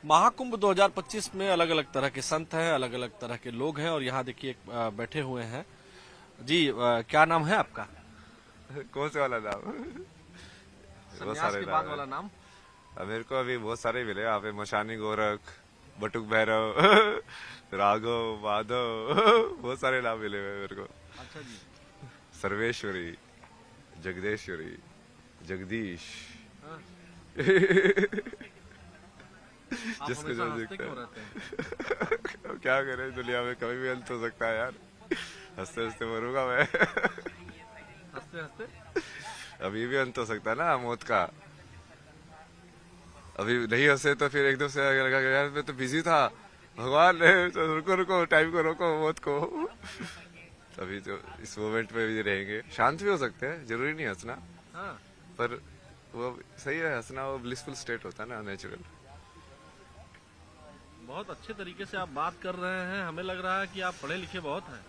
महाकुंभ 2025 में अलग अलग तरह के संत हैं, अलग अलग तरह के लोग हैं और यहाँ देखिए बैठे हुए हैं जी। क्या नाम है आपका? कौन से वाला नाम? बहुत सन्यास सारे के नाम बाद है। वाला नाम। अब मेरे को अभी बहुत सारे मिले यहाँ पे। मशानी गोरख, बटुक भैरव, राघव, माधव, बहुत सारे नाम मिले हुए हैं मेरे को। अच्छा जी। सर्वेश्वरी, जगदेश्वरी, जगदीश। हाँ। आप जिसको हमेशा जो हंसते दिखता क्यों है। रहते हैं? अब क्या करें, दुनिया में कभी भी अंत हो सकता है यार। हंसते हंसते मरूंगा मैं। हंसते हंसते। अभी भी अंत हो सकता है ना मौत का। अभी नहीं हंसे तो फिर एकदम से लगा कि यार मैं तो बिजी था, भगवान ने तो रुको रुको, टाइम को रोको, मौत को। अभी तो इस मोमेंट में भी रहेंगे। शांत भी हो सकते हैं, जरूरी नहीं हंसना। हाँ। पर वो सही है, हंसना वो ब्लिसफुल स्टेट होता है ना, नेचुरल। बहुत अच्छे तरीके से आप बात कर रहे हैं, हमें लग रहा है कि आप पढ़े लिखे बहुत हैं।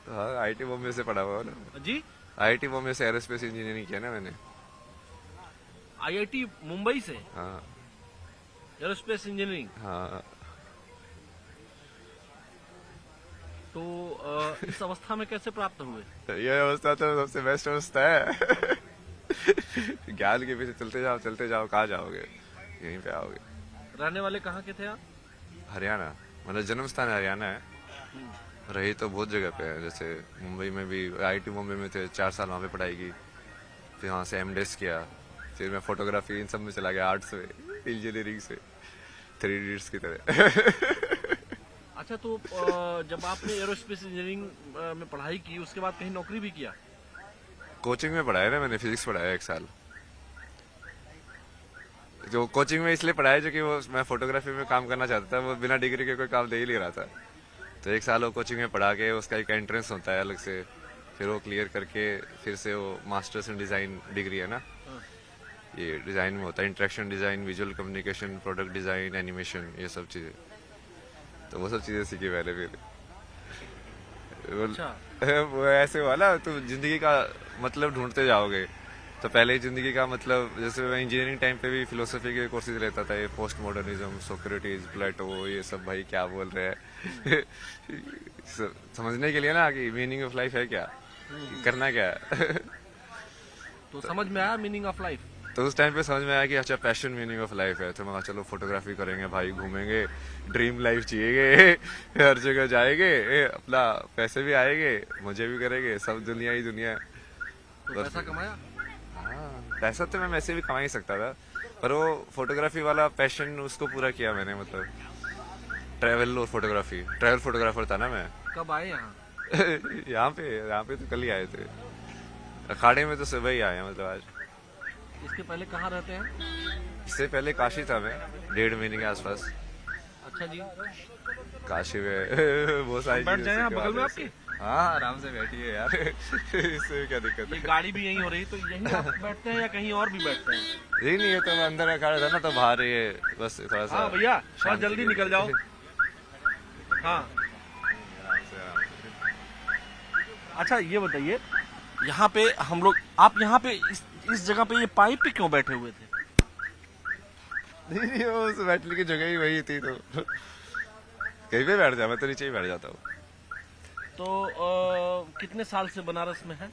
हाँ, आईटी बॉम्बे से पढ़ा हुआ ना। जी। आईटी बॉम्बे से एरोस्पेस इंजीनियरिंग किया ना मैंने। आईआईटी मुंबई से हाँ एरोस्पेस इंजीनियरिंग। हाँ। तो इस अवस्था में कैसे प्राप्त हुए? ये अवस्था तो सबसे बेस्ट अवस्था है। ज्ञान के पीछे चलते जाओ, कहाँ जाओगे, यहीं पे आओगे। रहने वाले कहाँ के थे आप? हरियाणा, मतलब जन्म स्थान हरियाणा है। रही तो बहुत जगह पे है, जैसे मुंबई में भी आईटी मुंबई में थे, 4 साल वहाँ पे पढ़ाई की। फिर वहाँ से एमडेस किया। फिर मैं फोटोग्राफी इन सब में चला गया, आर्ट्स में, इंजीनियरिंग से, 3 इडियट्स की तरह। अच्छा, तो जब आपने एरोस्पेस इंजीनियरिंग में पढ़ाई की उसके बाद कहीं नौकरी भी किया? कोचिंग में पढ़ाया ना मैंने, फिजिक्स पढ़ाया 1 साल। जो कोचिंग में इसलिए पढ़ाया जो कि वो मैं फोटोग्राफी में काम करना चाहता था, वो बिना डिग्री के कोई काम दे ही नहीं रहा था। तो 1 साल वो कोचिंग में पढ़ा के उसका एक एंट्रेंस होता है अलग से, फिर वो क्लियर करके फिर से वो मास्टर्स इन डिज़ाइन डिग्री है ना, ये डिज़ाइन में होता है, interaction design, visual communication, product design, animation, ये सब चीज़ें। तो वो सब चीज़ें सीखी मैंने फिर। अच्छा। वो ऐसे हुआ ना, तुम जिंदगी का मतलब ढूंढते जाओगे। तो पहले ही जिंदगी का मतलब, जैसे मैं इंजीनियरिंग टाइम पे भी फिलोसफी के कोर्सेज लेता था, ये पोस्ट मॉडर्निज्म, सोक्रेटिस, प्लेटो, ये सब भाई क्या बोल रहे हैं। समझने के लिए ना कि मीनिंग ऑफ लाइफ है क्या, करना क्या है। तो समझ में आया मीनिंग ऑफ लाइफ? तो उस टाइम पे समझ में आया कि अच्छा पैशन मीनिंग ऑफ लाइफ है। तो मैं कहा चलो फोटोग्राफी करेंगे भाई, घूमेंगे, ड्रीम लाइफ जिएंगे, हर जगह जाएंगे, अपना पैसे भी आएंगे, मजे भी करेंगे, सब दुनिया ही दुनिया है। तो पैसा कमाया? हाँ, पैसा तो मैं वैसे भी कमा ही सकता था, पर वो फोटोग्राफी वाला पैशन उसको पूरा किया मैंने। मतलब ट्रैवल और फोटोग्राफी, ट्रैवल फोटोग्राफर था ना मैं। कब आए यहाँ? यहाँ पे तो कल ही आए थे। अखाड़े में तो सुबह ही आए हैं, मतलब आज। इसके पहले कहाँ रहते हैं? इससे पहले काशी था मैं, 1.5 महीने के आसपास। अच्छा जी। काशी में बहुत सारी बैठ चीजें जाए आप सीखने बगल में वाले आपके? हैं। हाँ, आराम से बैठिए यार। इससे क्या दिक्कत ये है? गाड़ी भी यहीं हो रही, तो यहीं आप बैठते हैं या कहीं और भी बैठते हैं? यही नहीं है तो मैं अंदर अखाड़ा था ना, तो बाहर ये बस थोड़ा सा। हाँ भैया, थोड़ा शांति जल्दी के निकल जाओ। लिए। हाँ। आराम से, आराम से। अच्छा, ये बताइए, यहाँ पे हम लोग, आप यहाँ पे इस जगह पे ये पाइप पे क्यों बैठे हुए थे? नहीं, वो उस बैठने की जगह ही वही थी, तो कहीं पे बैठ जा, मैं तो नीचे ही बैठ जाता हूँ। तो कितने साल से बनारस में है?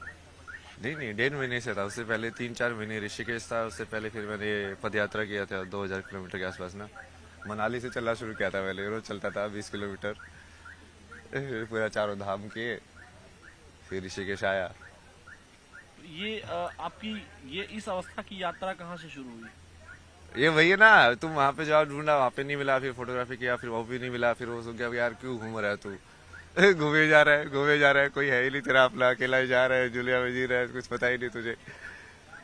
नहीं नहीं, 1.5 महीने से था। उससे पहले 3-4 महीने ऋषिकेश था। उससे पहले फिर मैंने पद यात्रा किया था 2000 किलोमीटर के आसपास ना। मनाली से चलना शुरू किया था पहले, रोज चलता था 20 किलोमीटर, पूरा चारों धाम किए, फिर ऋषिकेश आया। ये आपकी ये इस अवस्था की यात्रा कहाँ से शुरू हुई? ये वही है ना, तुम वहां पे जाओ, ढूंढा, वहां पे नहीं मिला, फिर फोटोग्राफी किया, फिर वो भी नहीं मिला, फिर वो सोच गया यार क्यों घूम रहा है तू। घूमे जा रहा है, घूमे जा रहा है, कोई है ही नहीं तेरा अपना, अकेला ही जा रहा है, जुलिया में जी रहा है, कुछ पता ही नहीं तुझे।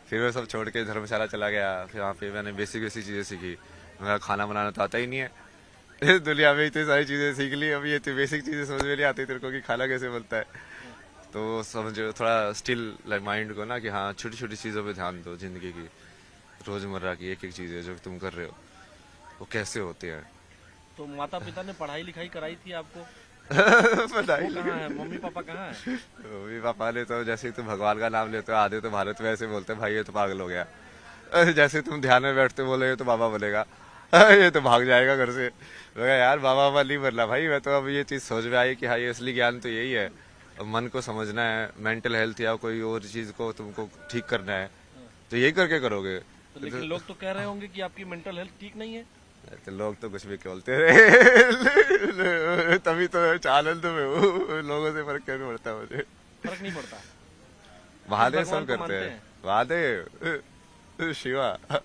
फिर मैं सब छोड़ के धर्मशाला चला गया। फिर वहाँ पे मैंने बेसिक बेसिक चीजें सीखी। मेरा खाना बनाना तो आता ही नहीं है। दुनिया में इतनी सारी चीजें सीख ली, अब ये तो बेसिक चीजें समझ में नहीं आती तेरे को कि खाना कैसे बनता है। तो समझो थोड़ा स्टिल माइंड को ना, कि हाँ छोटी छोटी चीजों पे ध्यान दो, जिंदगी की रोजमर्रा की एक एक चीज है जो तुम कर रहे हो वो कैसे होती है। तो माता पिता ने पढ़ाई लिखाई कराई थी आपको? पता ही वो कहाँ है, मम्मी पापा कहाँ है? मम्मी पापा ने तो जैसे ही तुम भगवान का नाम लेते हो, आधे तो भारत में ऐसे बोलते हैं भाई ये तो पागल हो गया। जैसे तुम ध्यान में बैठते बोले तो बाबा बोलेगा, ये तो भाग जाएगा घर से। मैं कहा, यार बाबा बाबा नहीं बनना भाई, मैं तो अब ये चीज सोच में आई कि हाँ ये असली ज्ञान तो यही है। अब मन को समझना है, मेंटल हेल्थ या कोई और चीज को तुमको ठीक करना है, तो यही करके करोगे। तो लेकिन लोग तो कह रहे होंगे कि आपकी मेंटल हेल्थ ठीक नहीं है। तो लोग तो कुछ भी बोलते रहे तभी तो आनंद में हूँ, लोगों से फर्क कैसे पड़ता है मुझे। फर्क नहीं पड़ता। महादेव भगवान सब को करते मानते हैं, हैं? महादेव शिवा।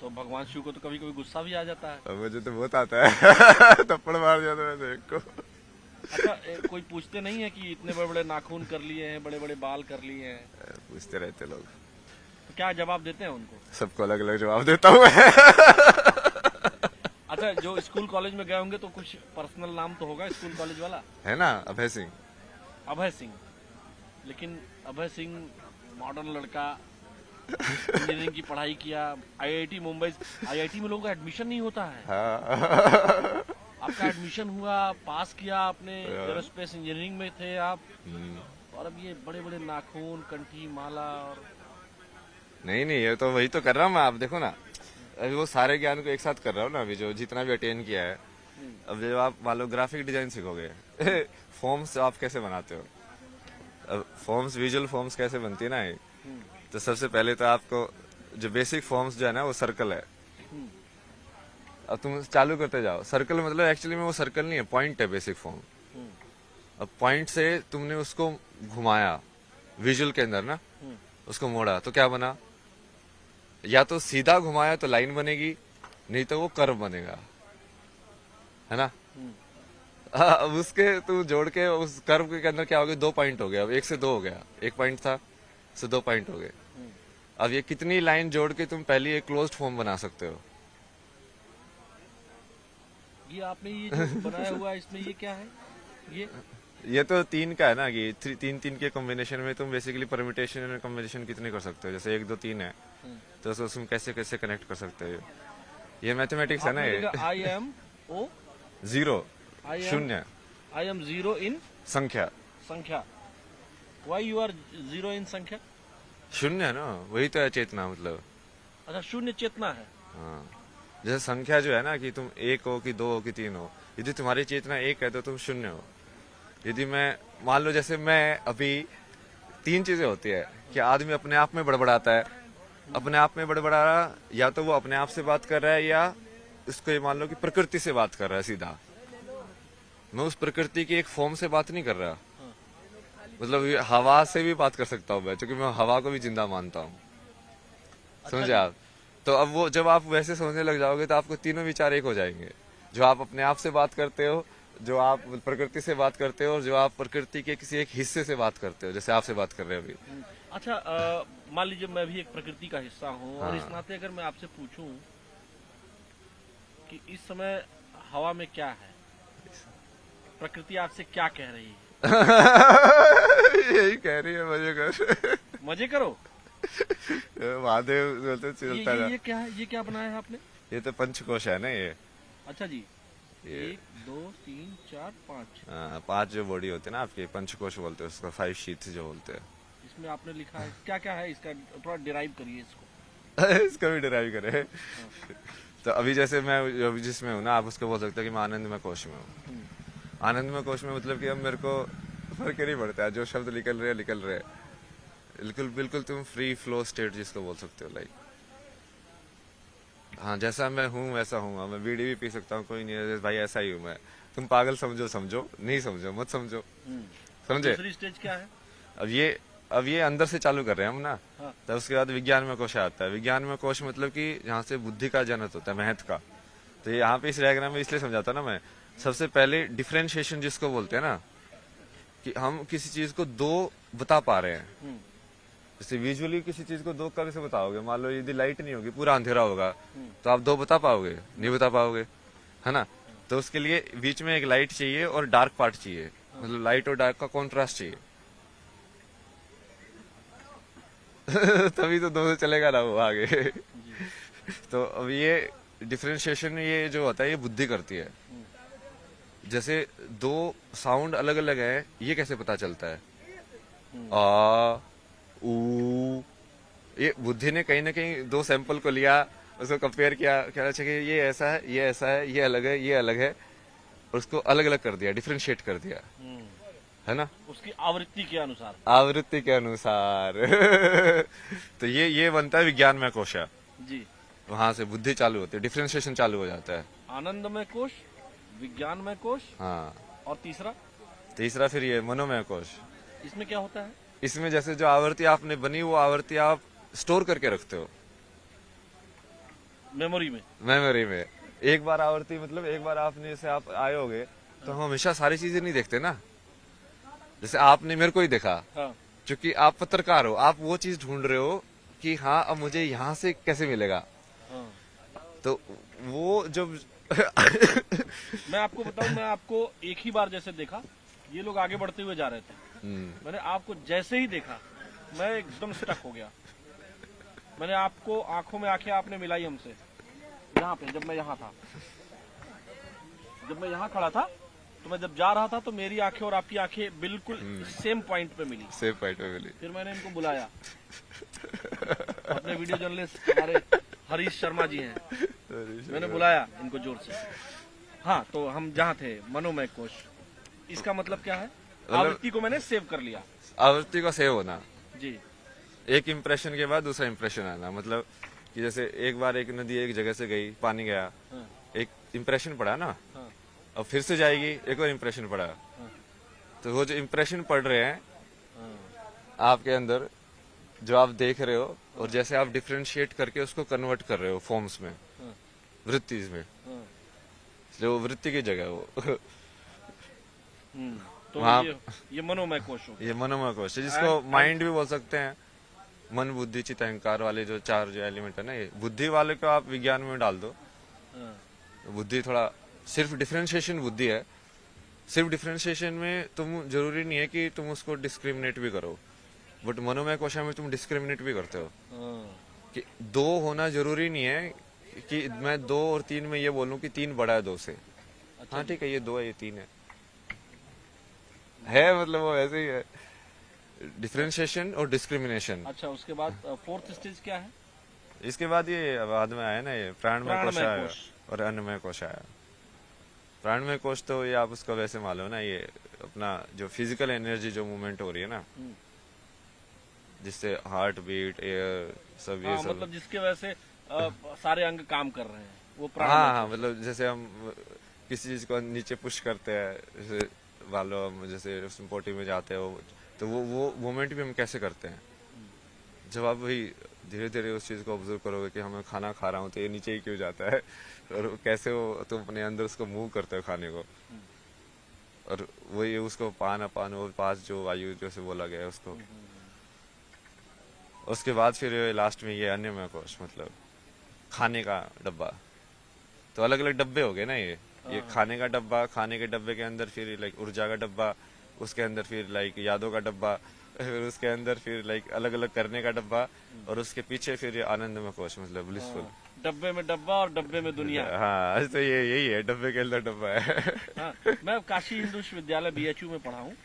तो भगवान शिव को तो कभी कभी गुस्सा भी आ जाता है। अब मुझे तो बहुत आता है थप्पड़ मार जाता है मैं एक को। अच्छा, कोई पूछते नहीं है कि इतने बड़े बड़े नाखून कर लिए हैं, बड़े बड़े बाल कर लिए हैं, पूछते रहते लोग, तो क्या जवाब देते हैं उनको? सबको अलग अलग जवाब देता हूँ मैं। अच्छा, जो स्कूल कॉलेज में गए होंगे तो कुछ पर्सनल नाम तो होगा स्कूल कॉलेज वाला। है ना अभय सिंह। अभय सिंह। लेकिन अभय सिंह मॉडर्न लड़का, इंजीनियरिंग की पढ़ाई किया, आईआईटी मुंबई। आईआईटी में लोगों का एडमिशन नहीं होता है। हाँ। आपका एडमिशन हुआ, पास किया आपने, एरोस्पेस इंजीनियरिंग में थे आप, और अब ये बड़े बड़े नाखून, कंठी, माला और नहीं नहीं, ये तो वही तो कर रहा हूँ मैं। आप देखो ना, अभी वो सारे ज्ञान को एक साथ कर रहा हूँ ना, अभी जो जितना भी अटेन किया है। अब जब आप मान लो ग्राफिक डिजाइन सीखोगे, फॉर्म्स आप कैसे बनाते हो, अब फॉर्म्स, विजुअल फॉर्म्स कैसे बनती है ना ये, तो सबसे पहले तो आपको जो बेसिक फॉर्म्स जो है ना वो सर्कल है। अब तुम चालू करते जाओ, सर्कल मतलब एक्चुअली में वो सर्कल नहीं है, पॉइंट है बेसिक फॉर्म। अब पॉइंट से तुमने उसको घुमाया विजुअल के अंदर ना, उसको मोड़ा तो क्या बना, या तो सीधा घुमाया तो लाइन बनेगी, नहीं तो वो कर्व बनेगा, है ना। अब उसके तू जोड़ के उस कर्व के अंदर क्या हो गया, 2 पॉइंट हो गया, अब 1 से 2 हो गया, 1 पॉइंट था से 2 पॉइंट हो गए। अब ये कितनी लाइन जोड़ के तुम पहले एक क्लोज्ड फॉर्म बना सकते हो। ये आपने ये जो बनाया हुआ है, इसमें ये क्या है? ये तो 3 का है ना कि 3 के कॉम्बिनेशन में तुम बेसिकली परम्यूटेशन एंड कॉम्बिनेशन कितने कर सकते हो, जैसे 1 2 3 है तो उसमें कैसे कैसे कनेक्ट कर सकते हो। ये मैथमेटिक्स है ना, ये I M O 0 I am- शून्य आई एम जीरो इन संख्या, संख्या। Why you are zero in संख्या? शून्य है ना, वही तो है चेतना मतलब। अच्छा, शून्य चेतना है। हाँ, जैसे संख्या जो है ना कि तुम 1 हो कि 2 हो कि 3 हो, यदि तुम्हारी चेतना 1 है तो तुम शून्य हो। यदि मैं मान लो जैसे मैं अभी 3 चीजें होती है कि आदमी अपने आप में बड़बड़ाता है, अपने आप में बड़बड़ा रहा, या तो वो अपने आप से बात कर रहा है, या इसको ये मान लो कि प्रकृति से बात कर रहा है सीधा। मैं उस प्रकृति की एक फॉर्म से बात नहीं कर रहा, मतलब ये हवा से भी बात कर सकता हूँ मैं, क्योंकि मैं हवा को भी जिंदा मानता हूँ। समझे आप? तो अब वो जब आप वैसे समझने लग जाओगे तो आपको तीनों विचार एक हो जाएंगे, जो आप अपने आप से बात करते हो, जो आप प्रकृति से बात करते हो, और जो आप प्रकृति के किसी एक हिस्से से बात करते हो, जैसे आपसे बात कर रहे हो अभी। अच्छा, मान लीजिए मैं भी एक प्रकृति का हिस्सा हूँ, और हाँ। इस नाते अगर मैं आपसे पूछूं कि इस समय हवा में क्या है, प्रकृति आपसे क्या कह रही है? यही कह रही है मजे कर। मजे करो। महादेव बोलते चलता ये क्या है? ये क्या बनाया है आपने? ये तो पंचकोश है ना ये। अच्छा जी, ये 1 2 3 4 5। 5 जो बॉडी होते हैं ना आपके, पंचकोश बोलते हैं उसको, 5 शीट्स जो बोलते हैं। इसमें आपने लिखा है क्या क्या है इसका? थोड़ा डिराइव करिए इसको। इसका भी डिराइव करे। तो अभी जैसे मैं अभी जिसमें हूँ ना, आप उसको बोल सकते हो कि मैं आनंदमय कोश में हूँ। आनंदमय कोश में मतलब कि अब मेरे को फर्क ही नहीं पड़ता है, जो शब्द निकल रहे निकल रहे। बिल्कुल बिल्कुल तुम फ्री फ्लो स्टेट जिसको बोल सकते हो, लाइक हाँ जैसा मैं हूँ वैसा हूँ। मैं बीड़ी भी पी सकता हूँ, कोई नहीं है भाई, ऐसा ही हूँ मैं। तुम पागल समझो समझो, नहीं समझो मत समझो, समझे। दूसरी स्टेज क्या है? अब ये अंदर से चालू कर रहे हैं हम ना। हाँ। तब उसके बाद विज्ञान में कोश आता है। विज्ञान में कोश मतलब कि जहाँ से बुद्धि का जनक होता है, महत्व का। तो यहाँ पे इस डायग्राम में इसलिए समझाता ना मैं, सबसे पहले डिफरेंशिएशन जिसको बोलते हैं ना, कि हम किसी चीज को 2 बता पा रहे हैं। जैसे विजुअली किसी चीज को 2 कैसे बताओगे, मान लो यदि लाइट नहीं होगी, पूरा अंधेरा होगा, तो आप 2 बता पाओगे? नहीं बता पाओगे, है ना। तो उसके लिए बीच में एक लाइट चाहिए और डार्क पार्ट चाहिए, मतलब लाइट और डार्क का कॉन्ट्रास्ट चाहिए। तभी तो 2 से चलेगा ना वो आगे। तो अब ये डिफरेंशिएशन ये जो होता है ये बुद्धि करती है। जैसे 2 साउंड अलग अलग है, ये कैसे पता चलता है? आ ऊ, ये बुद्धि ने कहीं ना कहीं 2 सैंपल को लिया उसको कंपेयर किया, कह रहा कि ये ऐसा है, ये ऐसा है, ये अलग है, ये अलग है, और उसको अलग अलग कर दिया, डिफरेंशिएट कर दिया, है ना, उसकी आवृत्ति के अनुसार। आवृत्ति के अनुसार। तो ये बनता है विज्ञान में कोश। जी। वहां से बुद्धि चालू होती है, डिफरेंशिएशन चालू हो जाता है। आनंदमय कोश, विज्ञानमय कोश, हाँ, और तीसरा तीसरा फिर ये मनोमय कोश। इसमें क्या होता है? इसमें जैसे जो आवृत्ति आपने बनी, वो आवृत्ति आप स्टोर करके रखते हो मेमोरी में। मेमोरी में। एक बार आवृत्ति मतलब एक बार आपने, जैसे आप आए होगे तो हम हमेशा सारी चीजें नहीं देखते ना। जैसे आपने मेरे को ही देखा, हाँ। क्योंकि आप पत्रकार हो, आप वो चीज ढूंढ रहे हो कि हाँ अब मुझे यहाँ से कैसे मिलेगा। हाँ। तो वो जब मैं आपको बताऊं, मैं आपको एक ही बार जैसे देखा, ये लोग आगे बढ़ते हुए जा रहे थे, मैंने आपको जैसे ही देखा मैं एकदम स्टक हो गया। मैंने आपको आंखों में आंखें आपने मिलाई हमसे, यहाँ पे जब मैं यहाँ था, जब मैं यहाँ खड़ा था, तो मैं जब जा रहा था तो मेरी आंखें और आपकी आंखें बिल्कुल सेम पॉइंट पे मिली। सेम पॉइंट पे मिली। फिर मैंने इनको बुलाया, अपने वीडियो जर्नलिस्ट हमारे हरीश शर्मा जी हैं, मैंने बुलाया इनको जोर से। हाँ, तो हम जहाँ थे मनोमय कोश, इसका मतलब क्या है? आवृत्ति को मैंने सेव कर लिया। आवृत्ति का सेव होना जी। एक इंप्रेशन के बाद दूसरा इंप्रेशन आना, मतलब कि जैसे एक बार एक नदी एक जगह से गई, पानी गया, हाँ। एक इंप्रेशन पड़ा ना, हाँ। अब फिर से जाएगी, एक और इंप्रेशन पड़ा। तो वो जो इंप्रेशन पड़ रहे हैं आपके अंदर, जो आप देख रहे हो, और जैसे आप डिफरेंशिएट करके उसको कन्वर्ट कर रहे हो फॉर्म्स में, वृत्ति में, जो वृत्ति की जगह है वो। तो वहाँ- ये मनोमय कोश हो गया। ये मनोमय कोश है, जिसको माइंड भी बोल सकते हैं। मन बुद्धि चित्त अहंकार वाले जो चार जो एलिमेंट है ना, ये बुद्धि वाले को आप विज्ञान में डाल दो। हाँ। बुद्धि थोड़ा सिर्फ डिफरेंशिएशन बुद्धि है। सिर्फ डिफरेंशिएशन में तुम जरूरी नहीं है कि तुम उसको डिस्क्रिमिनेट भी करो, बट मनोमय कोशा में तुम डिस्क्रिमिनेट भी करते हो। हाँ। कि दो होना जरूरी नहीं है कि मैं 2 और 3 में ये बोलूं कि 3 बड़ा है 2 से। अच्छा हाँ ठीक है, ये 2 है, ये 3 है मतलब वो ऐसे ही है, डिफरेंशिएशन और डिस्क्रिमिनेशन। अच्छा, उसके बाद फोर्थ स्टेज क्या है? इसके बाद ये बाद में आया ना, ये प्राणमय कोश आया कोश। और अन्नमय कोश आया। प्राणमय कोश तो ये आप उसका वैसे मालूम ना, ये अपना जो फिजिकल एनर्जी जो मूवमेंट हो रही है ना, जिससे हार्ट बीट, एयर, सब ये हाँ, सब, मतलब जिसके वजह से सारे अंग काम कर रहे हैं, वो हाँ प्राणमय हाँ, मतलब जैसे हम किसी चीज को नीचे पुश करते हैं, जैसे वालो हम जैसे उसमें पोटी में जाते हो, तो वो मूवमेंट भी हम कैसे करते हैं। जब आप वही धीरे धीरे उस चीज को ऑब्जर्व करोगे कि हमें खाना खा रहा हूँ तो ये नीचे ही क्यों जाता है, और कैसे वो तुम अपने अंदर उसको मूव करते हो खाने को, और वही उसको पान अपान वो पास जो वायु जैसे बोला गया है उसको। उसके बाद फिर लास्ट में ये अन्नमय कोश, मतलब खाने का डब्बा। तो अलग अलग डब्बे हो गए ना, ये खाने का डब्बा, खाने के डब्बे के अंदर फिर लाइक ऊर्जा का डब्बा, उसके अंदर फिर लाइक यादों का डब्बा, फिर उसके अंदर फिर लाइक अलग अलग करने का डब्बा, और उसके पीछे फिर ये आनंदमय कोश, मतलब ब्लिसफुल। डब्बे में डब्बा और डब्बे में दुनिया। हाँ, तो ये यही है, डब्बे के अंदर डब्बा है। हाँ, मैं काशी हिंदू विश्वविद्यालय BHU में पढ़ा हूँ,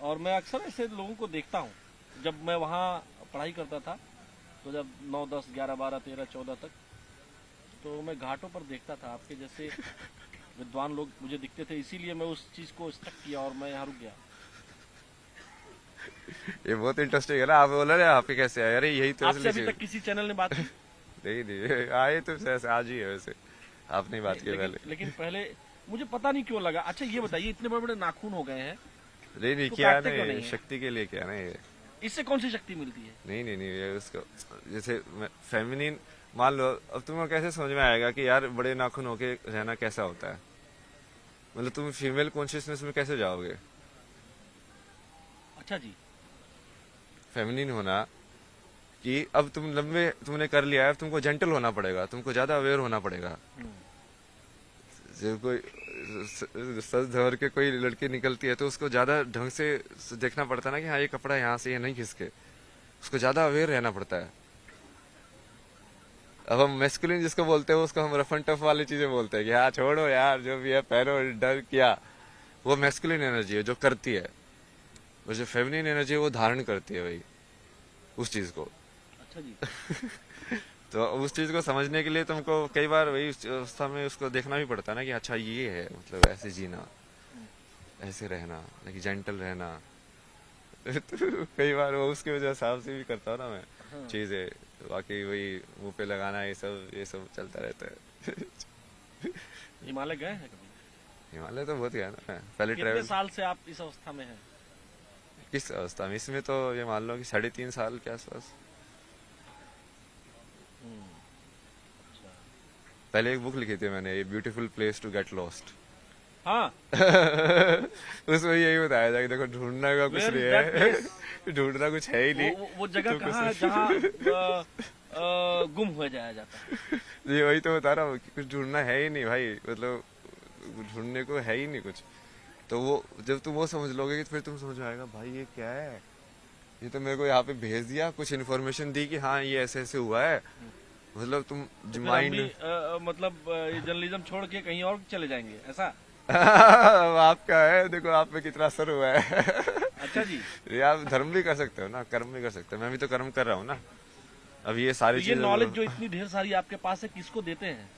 और मैं अक्सर ऐसे लोगों को देखता हूँ। जब मैं वहाँ पढ़ाई करता था, तो जब 9, 10, 11, 12, 13, 14 तक, तो मैं घाटों पर देखता था आपके जैसे विद्वान लोग मुझे दिखते थे, इसीलिए मैं उस चीज को स्टक किया और मैं यहाँ रुक गया। ये बहुत इंटरेस्टिंग है ना, आप बोल रहे हैं आपके कैसे आए, अरे यही तो आपसे अभी तक किसी चैनल ने बात की? नहीं आए तो ऐसे आज ही है, वैसे आपने बात की पहले। लेकिन पहले मुझे पता नहीं क्यों लगा। अच्छा ये बताइए, इतने बड़े बड़े नाखून हो गए हैं, नहीं इसको क्या काटते क्यों नहीं, नहीं है? शक्ति के लिए क्या ना ये, इससे कौन सी शक्ति मिलती है? नहीं ये उसको जैसे फेमिनिन मान लो, अब तुम्हें कैसे समझ में आएगा कि यार बड़े नाखून होके रहना कैसा होता है, मतलब तुम फीमेल कॉन्शियसनेस में कैसे जाओगे। अच्छा जी। फेमिनिन होना कि अब तुम लंबे तुमने कर लिया है, तुमको जेंटल होना पड़ेगा, तुमको ज्यादा अवेयर होना पड़ेगा। जब कोई सज धर के कोई लड़की निकलती है तो उसको ज्यादा ढंग से देखना पड़ता है ना कि हाँ ये कपड़ा यहाँ से ये नहीं खिसके, उसको ज्यादा अवेयर रहना पड़ता है। अब हम मैस्कुलिन जिसको बोलते हैं उसको हम रफ एंड टफ वाली चीजें बोलते हैं कि हाँ छोड़ो यार जो भी है पहनो, डर किया, वो मैस्कुलिन एनर्जी है जो करती है, और जो फेमिनिन एनर्जी है वो धारण करती है वही उस चीज को। अच्छा जी। तो उस चीज को समझने के लिए तुमको कई बार वही उस अवस्था में उसको देखना भी पड़ता है ना कि अच्छा ये है, मतलब ऐसे जीना, ऐसे रहना, लाइक जेंटल रहना। तो कई बार वो उसके वजह हिसाब से भी करता हूँ ना मैं हाँ। चीजें, बाकी वही मुंह पे लगाना ये सब चलता रहता है। हिमालय गए हैं कभी? हिमालय तो बहुत गया ना मैं, पहले कितने ट्रैवल। साल से आप इस अवस्था में हैं? किस अवस्था में? इसमें तो ये मान लो कि 3.5 साल के आसपास। अच्छा। पहले एक बुक लिखी थी मैंने, a beautiful place to get lost. हाँ। उसमें यही बताया था कि देखो ढूंढना का कुछ Where नहीं is that place? है, ढूंढना कुछ है ही नहीं। वो जगह तुमको कहाँ है सिर्फ- जहाँ गुम हो जाया जाता है? ये वही तो बता रहा हूँ कि कुछ ढूंढना है ही नहीं भाई, मतलब ढूंढने को है ही नहीं कुछ। तो वो जब तुम वो समझ लोगे कि फिर तुम समझ में आएगा भाई ये क्या है, ये तो मेरे को यहाँ पे भेज दिया, कुछ इन्फॉर्मेशन दी कि हाँ ये ऐसे ऐसे हुआ है, मतलब तुम तो फिर हम माइंड भी मतलब ये जर्नलिज्म छोड़ के कहीं और चले जाएंगे ऐसा? आपका है, देखो आप पे कितना असर हुआ है। अच्छा जी। ये आप धर्म भी कर सकते हो ना, कर्म भी कर सकते हो, मैं भी तो कर्म कर रहा हूँ ना। अब ये तो सारी ये चीजें नॉलेज जो इतनी ढेर सारी आपके पास है किसको देते हैं?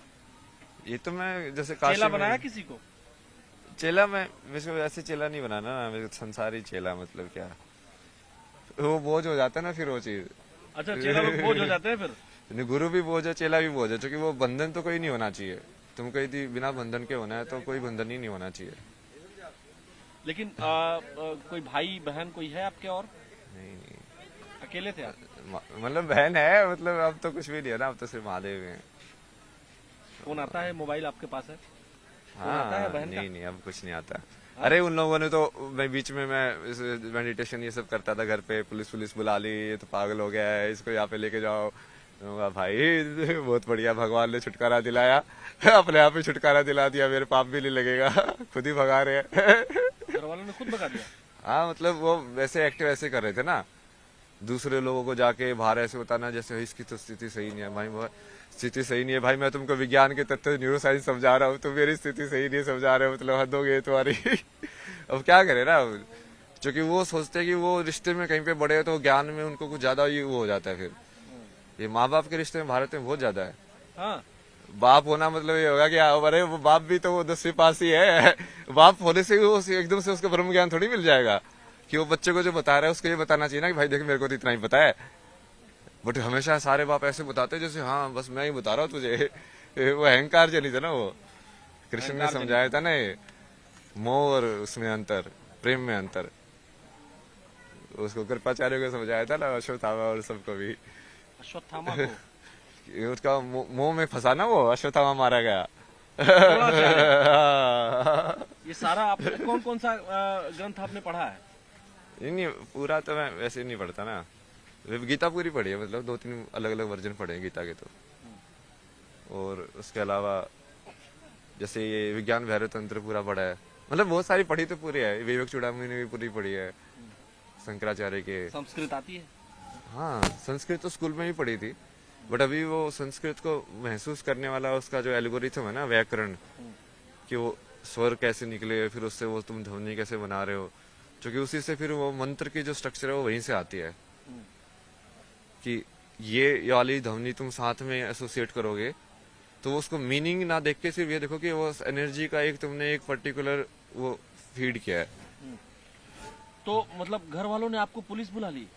ये तो मैं जैसे चेला काशी बनाया में किसी को? चेला, मैं वैसे वैसे चेला नहीं बनाना ना, मेरे को संसारी चेला, मतलब क्या वो बोझ हो जाता है ना फिर वो चीज। अच्छा, चेला लोग बोझ हो जाते हैं फिर? नहीं, गुरु भी बोझ है, चेला भी बोझ है, क्योंकि वो बंधन तो कोई नहीं होना चाहिए। तुमको यदि बिना बंधन के होना है तो कोई बंधन ही नहीं होना चाहिए। लेकिन कोई भाई बहन कोई है आपके और? नहीं नहीं, अकेले थे आप? मतलब बहन है, मतलब अब तो कुछ भी नहीं है ना, अब तो सिर्फ महादेव हैं। फोन आता है, मोबाइल आपके पास है? फोन हाँ आता है बहन का? नहीं नहीं, अब कुछ नहीं आता। अरे उन लोगों ने तो, मैं बीच में मैं मेडिटेशन ये सब करता था घर पे, पुलिस बुला ली, ये तो पागल हो गया है, इसको यहाँ पे लेके जाओ। मैं कहा, भाई बहुत बढ़िया, भगवान ने छुटकारा दिलाया, अपने आप ही छुटकारा दिला दिया, मेरे पाप भी नहीं लगेगा, खुद ही भगा रहे हैं। घर वालों ने खुद भगा दिया? हाँ, मतलब वो वैसे एक्टिव ऐसे कर रहे थे ना, दूसरे लोगों को जाके बाहर ऐसे बताना जैसे इसकी तो स्थिति सही नहीं है भाई, वो स्थिति सही नहीं है भाई, मैं तुमको विज्ञान के तथ्य न्यूरो साइंस समझा रहा हूँ, तुम मेरी स्थिति सही नहीं समझा रहे हो, मतलब हद हो गई तुम्हारी। अब क्या करे ना, क्योंकि वो सोचते हैं कि वो रिश्ते में कहीं पे बड़े हैं तो ज्ञान में उनको कुछ ज्यादा ही वो हो जाता है। फिर ये माँ बाप के रिश्ते में भारत में बहुत ज्यादा है। हाँ। बाप होना मतलब ये होगा कि अरे वो बाप भी तो वो 10वीं पास ही है, बाप होने से वो एकदम से उसको ब्रह्म ज्ञान थोड़ी मिल जाएगा, कि वो बच्चे को जो बता रहा है उसको ये बताना चाहिए ना कि भाई देख मेरे को तो इतना ही पता है। बट हमेशा सारे बाप ऐसे बताते हैं जैसे हाँ बस मैं ही बता रहा हूँ तुझे। वो अहंकार चली था ना, वो कृष्ण ने अहंकार समझाया था ना, ये मोह और उसमें अंतर, प्रेम में अंतर, उसको कृपाचार्य को समझाया था ना, अश्वत्थामा और सबको भी। अश्वत्थामा को? उसका मोह में फंसा ना वो, अश्वत्थामा मारा गया। ये सारा आपने कौन कौन सा ग्रंथ आपने पढ़ा है? नहीं पूरा तो मैं वैसे नहीं पढ़ता ना, गीता पूरी पढ़ी है, मतलब 2-3 अलग अलग वर्जन पढ़े हैं गीता के तो। और उसके अलावा जैसे ये विज्ञान भैरव तंत्र पूरा पढ़ा है, मतलब बहुत सारी पढ़ी तो पूरी है, विवेक चूड़ामणि ने भी पूरी पढ़ी है, शंकराचार्य के। संस्कृत आती है? हाँ, संस्कृत तो स्कूल में ही पढ़ी थी, बट अभी वो संस्कृत को महसूस करने वाला उसका जो एल्गोरिथम है ना, व्याकरण, कि वो स्वर कैसे निकले, फिर उससे वो तुम ध्वनि कैसे बना रहे हो, क्योंकि उसी से फिर वो मंत्र की जो स्ट्रक्चर है वो वहीं से आती है, कि ये वाली ध्वनि तुम साथ में एसोसिएट करोगे तो वो उसको मीनिंग ना देख के सिर्फ ये देखो कि वो एनर्जी का एक तुमने एक पर्टिकुलर वो फीड किया है। तो मतलब घर वालों ने आपको पुलिस बुला ली?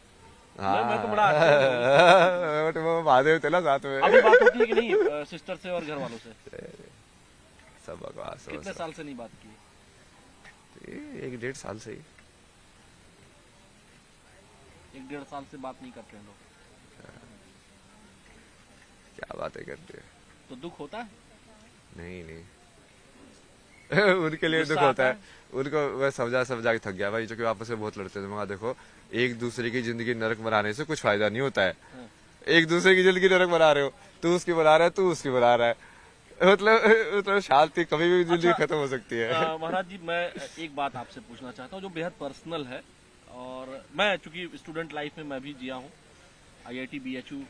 हाँ, मैं तो बड़ा आश्चर्य बट वो महादेव थे ना साथ में। अभी बात होती है कि नहीं सिस्टर से और घर वालों से? सब बकवास है, कितने साल से नहीं बात की? 1-1.5 साल से ही। 1-1.5 साल से बात नहीं करते हैं लोग? क्या बातें करते हैं। तो दुख होता है? नहीं नहीं, उनके लिए गुस्सा दुख होता आता है, उनको मैं समझा के थक गया भाई, क्योंकि आपस में बहुत लड़ते थे। मैं देखो एक दूसरे की जिंदगी नरक बनाने से कुछ फायदा नहीं होता है, एक दूसरे की जिंदगी नरक बना रहे हो, तू उसकी बना रहा है, तू उसकी बना रहा है, मतलब शांति कभी भी जिंदगी खत्म हो सकती है। महाराज जी, मैं एक बात आपसे पूछना चाहता हूँ जो बेहद पर्सनल है, और मैं चूंकि स्टूडेंट लाइफ में मैं भी जिया हूँ, IIT BHU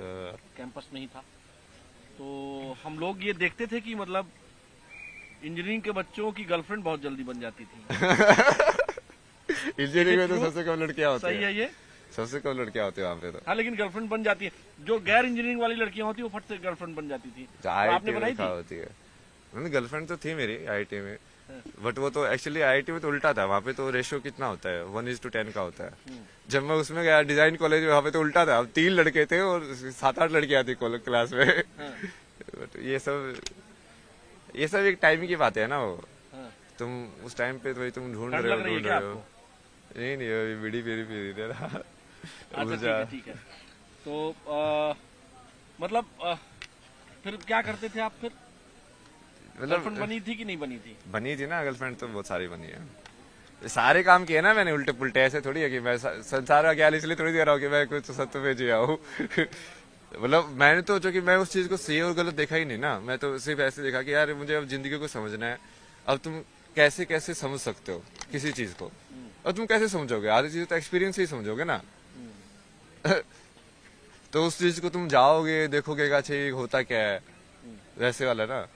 कैंपस में ही था, तो हम लोग ये देखते थे कि मतलब इंजीनियरिंग के बच्चों की गर्लफ्रेंड बहुत जल्दी बन जाती थी। इंजीनियरिंग में तो सबसे कम लड़कियां होती सही है ये? सबसे कम लड़कियां होती है वहाँ पे तो। हाँ, लेकिन गर्लफ्रेंड बन जाती है। जो गैर इंजीनियरिंग वाली लड़कियां होती है वो फट से गर्लफ्रेंड बन जाती थी। तो आपने बनाई थी? होती है। मैंने गर्लफ्रेंड तो थी मेरी आईआईटी में, बट वो तो एक्चुअली आईआईटी में तो उल्टा था। वहाँ पे तो रेशियो कितना होता है, 1:10 का होता है। जब मैं उसमें गया डिजाइन कॉलेज में, वहाँ पे तो उल्टा था। अब 3 लड़के थे और 7-8 लड़कियां थी क्लास में। बट ये सब एक टाइम की बात है ना। वो तुम उस टाइम पे तो तुम ढूंढ ठंड रहे लग रही है हो क्या आपको? नहीं अभी बीड़ी पी रही ना। अच्छा, ठीक है। तो मतलब फिर क्या करते थे आप फिर? गर्लफ्रेंड बनी थी कि नहीं बनी थी? बनी थी ना गर्लफ्रेंड, तो बहुत सारी बनी है। सारे काम किए ना मैंने उल्टे पुल्टे। ऐसे थोड़ी है कि मैं संसार का ख्याल इसलिए थोड़ी दे रहा हूँ कि मैं कुछ सत्य में जिया हूँ। मतलब मैंने तो जो कि मैं उस चीज को सही और गलत देखा ही नहीं ना। मैं तो सिर्फ ऐसे देखा कि यार मुझे अब जिंदगी को समझना है। अब तुम कैसे कैसे समझ सकते हो किसी चीज को, और तुम कैसे समझोगे? आधी चीज तो एक्सपीरियंस से ही समझोगे ना। तो उस चीज को तुम जाओगे, देखोगे अच्छा ये होता क्या है, वैसे वाला ना।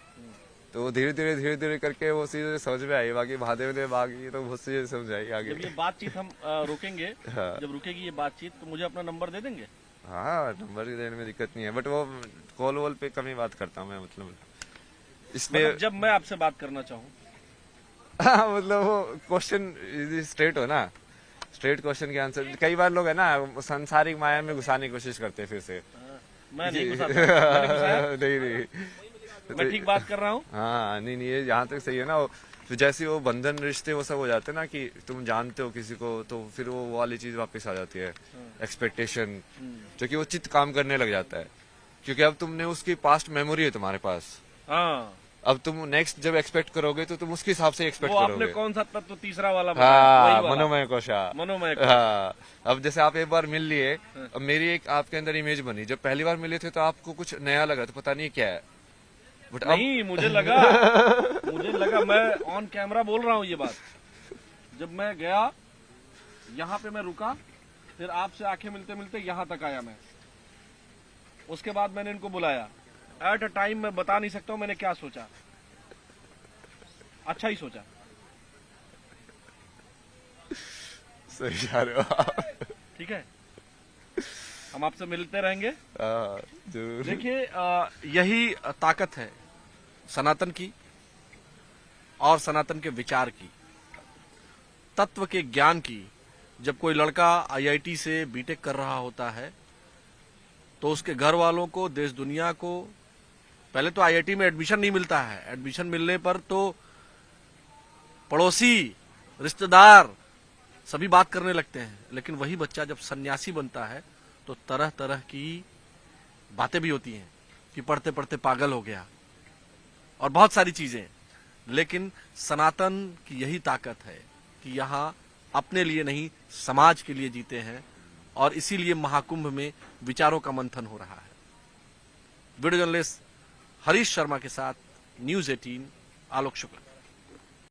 तो धीरे धीरे करके वो चीजें समझ में आई। बाकी महादेव ने बाकी तो बहुत सी समझ आई आगे। जब ये बातचीत हम रोकेंगे, हाँ। जब रुकेगी ये बातचीत, तो मुझे अपना नंबर दे देंगे? हाँ, नंबर देने में दिक्कत नहीं है, बट वो कॉल वॉल पे कम ही बात करता हूँ मैं, मतलब इसलिए। मतलब जब मैं आपसे बात करना चाहूँ? हाँ, मतलब वो क्वेश्चन स्ट्रेट हो ना, स्ट्रेट क्वेश्चन के आंसर। कई बार लोग है ना सांसारिक माया में घुसाने की कोशिश करते हैं फिर से। मैं नहीं घुसाता। मैंने घुसाया? नहीं मैं ठीक बात कर रहा हूँ? हाँ, नहीं ये यहाँ तक सही है ना। फिर जैसे वो बंधन रिश्ते वो सब हो जाते हैं ना, कि तुम जानते हो किसी को, तो फिर वो वाली चीज वापस आ जाती है, एक्सपेक्टेशन, जो कि वो चित्त काम करने लग जाता है। क्योंकि अब तुमने उसकी पास्ट मेमोरी है तुम्हारे पास। हाँ, अब तुम नेक्स्ट जब एक्सपेक्ट करोगे तो तुम उसके हिसाब से एक्सपेक्ट वो करोगे। आपने कौन सा तत्व तीसरा वाला बताया? हाँ, वही वाला। मनोमय कोशा। मनोमय कोश। हाँ, अब जैसे आप एक बार मिल लिए, अब मेरी एक आपके अंदर इमेज बनी। जब पहली बार मिले थे तो आपको कुछ नया लगा, तो पता नहीं क्या है, बट नहीं, मुझे लगा मैं ऑन कैमरा बोल रहा हूँ ये बात। जब मैं गया, यहाँ पे मैं रुका, फिर आपसे आंखें मिलते मिलते यहाँ तक आया मैं। उसके बाद मैंने इनको बुलाया। एट अ टाइम मैं बता नहीं सकता हूँ मैंने क्या सोचा। अच्छा ही सोचा। सही जा रहे हो आप। ठीक है, हम आपसे मिलते रहेंगे। हाँ, जरूर। देखिए, यही ताकत है सनातन की और सनातन के विचार की, तत्व के ज्ञान की। जब कोई लड़का आईआईटी से बीटेक कर रहा होता है तो उसके घर वालों को, देश दुनिया को, पहले तो आईआईटी में एडमिशन नहीं मिलता है। एडमिशन मिलने पर तो पड़ोसी, रिश्तेदार सभी बात करने लगते हैं। लेकिन वही बच्चा जब सन्यासी बनता है तो तरह तरह की बातें भी होती हैं कि पढ़ते पढ़ते पागल हो गया और बहुत सारी चीजें। लेकिन सनातन की यही ताकत है कि यहाँ अपने लिए नहीं, समाज के लिए जीते हैं, और इसीलिए महाकुंभ में विचारों का मंथन हो रहा है। वीडियो जर्नलिस्ट हरीश शर्मा के साथ न्यूज़ 18, आलोक शुक्ला।